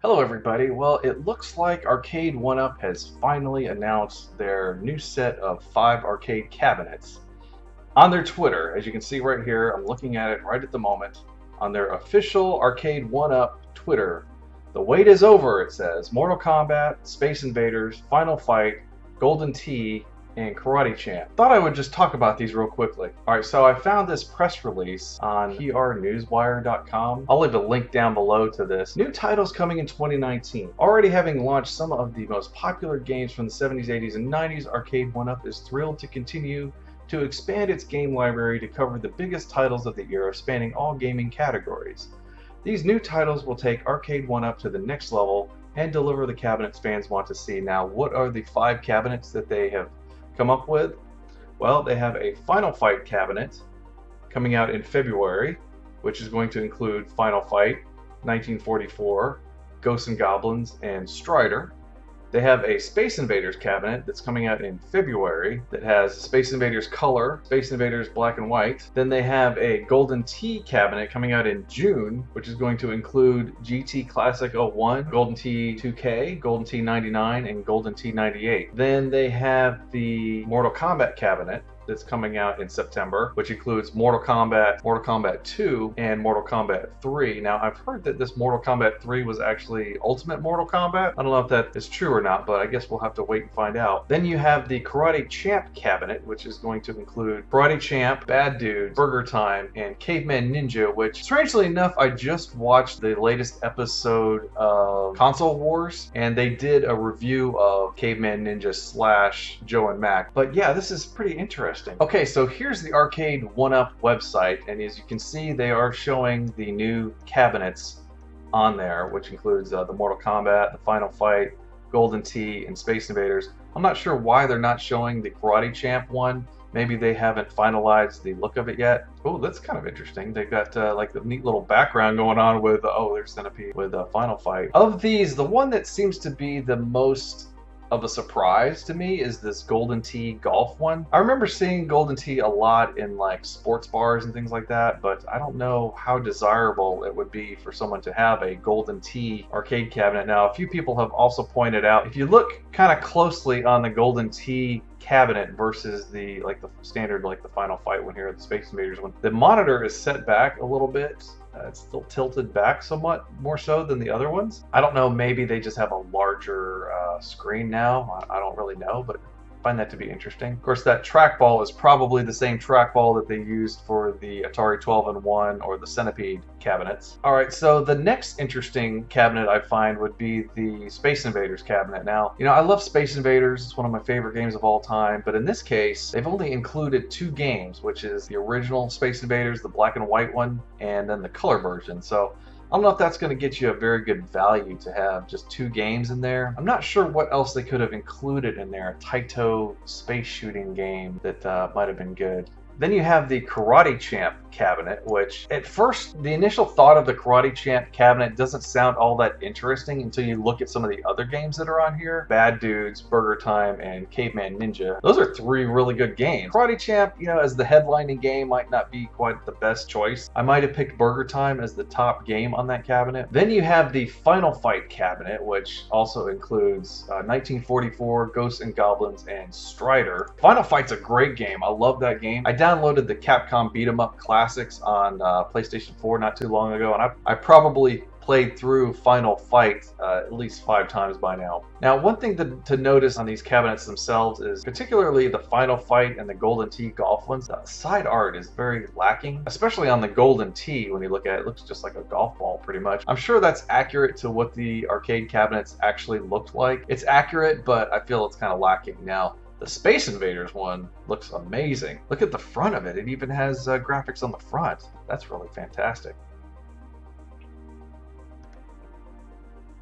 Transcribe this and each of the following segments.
Hello everybody. Well, it looks like Arcade 1UP has finally announced their new set of 5 arcade cabinets on their Twitter. As you can see right here, I'm looking at it right at the moment on their official Arcade 1UP Twitter. The wait is over, it says. Mortal Kombat, Space Invaders, Final Fight, Golden Tee, and Karate Champ. Thought I would just talk about these real quickly. Alright, so I found this press release on prnewswire.com. I'll leave a link down below to this. New titles coming in 2019. Already having launched some of the most popular games from the 70s, 80s, and 90s, Arcade 1UP is thrilled to continue to expand its game library to cover the biggest titles of the era, spanning all gaming categories. These new titles will take Arcade 1UP to the next level and deliver the cabinets fans want to see. Now, what are the 5 cabinets that they have come up with? Well, they have a Final Fight cabinet coming out in February, which is going to include Final Fight, 1944, Ghosts and Goblins, and Strider. They have a Space Invaders cabinet that's coming out in February that has Space Invaders Color, Space Invaders Black and White. Then they have a Golden Tee cabinet coming out in June, which is going to include GT Classic 01, Golden Tee 2K, Golden Tee 99, and Golden Tee 98. Then they have the Mortal Kombat cabinet that's coming out in September, which includes Mortal Kombat 2, and Mortal Kombat 3. Now, I've heard that this Mortal Kombat 3 was actually Ultimate Mortal Kombat. I don't know if that is true or not, but I guess we'll have to wait and find out. Then you have the Karate Champ cabinet, which is going to include Karate Champ, Bad Dudes, Burger Time, and Caveman Ninja, which, strangely enough, I just watched the latest episode of Console Wars, and they did a review of Caveman Ninja / Joe and Mac. But yeah, this is pretty interesting. Okay, so here's the Arcade 1UP website, and as you can see, they are showing the new cabinets on there, which includes the Mortal Kombat, the Final Fight, Golden Tee, and Space Invaders. I'm not sure why they're not showing the Karate Champ one. Maybe they haven't finalized the look of it yet. Oh, that's kind of interesting. They've got like the neat little background going on with, oh, there's Centipede with Final Fight. Of these, the one that seems to be the most of a surprise to me is this Golden Tee golf one. I remember seeing Golden Tee a lot in like sports bars and things like that, but I don't know how desirable it would be for someone to have a Golden Tee arcade cabinet. Now, a few people have also pointed out, if you look kind of closely on the Golden Tee cabinet versus the standard the Final Fight one here, the Space Invaders one, the monitor is set back a little bit. It's still tilted back somewhat more so than the other ones. I don't know, maybe they just have a larger screen now. I don't really know, but I find that to be interesting. Of course, that trackball is probably the same trackball that they used for the Atari 12-in-1 or the Centipede cabinets. Alright, so the next interesting cabinet I find would be the Space Invaders cabinet. Now, you know, I love Space Invaders. It's one of my favorite games of all time, but in this case, they've only included 2 games, which is the original Space Invaders, the black and white one, and then the color version. So I don't know if that's going to get you a very good value to have just 2 games in there. I'm not sure what else they could have included in there. A Taito space shooting game that might have been good. Then you have the Karate Champ cabinet, which at first, the initial thought of the Karate Champ cabinet doesn't sound all that interesting until you look at some of the other games that are on here. Bad Dudes, Burger Time, and Caveman Ninja. Those are 3 really good games. Karate Champ, you know, as the headlining game might not be quite the best choice. I might have picked Burger Time as the top game on that cabinet. Then you have the Final Fight cabinet, which also includes 1944, Ghosts and Goblins, and Strider. Final Fight's a great game. I love that game. I downloaded the Capcom Beat 'em Up Classics on PlayStation 4 not too long ago, and I probably played through Final Fight at least 5 times by now. Now, one thing to notice on these cabinets themselves is particularly the Final Fight and the Golden Tee golf ones, the side art is very lacking, especially on the Golden Tee. When you look at it, it looks just like a golf ball pretty much. I'm sure that's accurate to what the arcade cabinets actually looked like. It's accurate, but I feel it's kind of lacking. Now, the Space Invaders one looks amazing. Look at the front of it. It even has graphics on the front. That's really fantastic.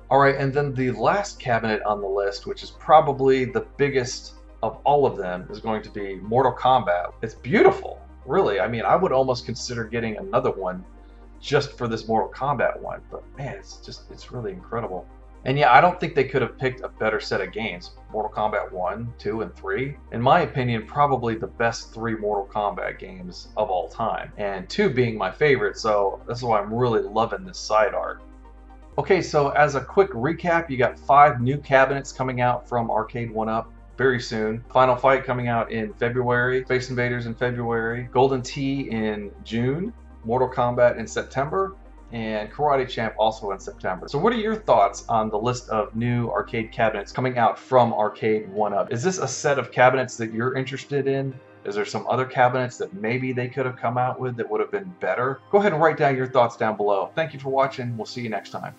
Alright, and then the last cabinet on the list, which is probably the biggest of all of them, is going to be Mortal Kombat. It's beautiful, really. I mean, I would almost consider getting another one just for this Mortal Kombat one, but man, it's really incredible. And yeah, I don't think they could have picked a better set of games. Mortal Kombat 1, 2, and 3. In my opinion, probably the best 3 Mortal Kombat games of all time. And 2 being my favorite, so that's why I'm really loving this side art. Okay, so as a quick recap, you got 5 new cabinets coming out from Arcade 1-Up very soon. Final Fight coming out in February, Space Invaders in February, Golden Tee in June, Mortal Kombat in September, and Karate Champ also in September. So what are your thoughts on the list of new arcade cabinets coming out from Arcade 1-Up? Is this a set of cabinets that you're interested in? Is there some other cabinets that maybe they could have come out with that would have been better? Go ahead and write down your thoughts down below. Thank you for watching. We'll see you next time.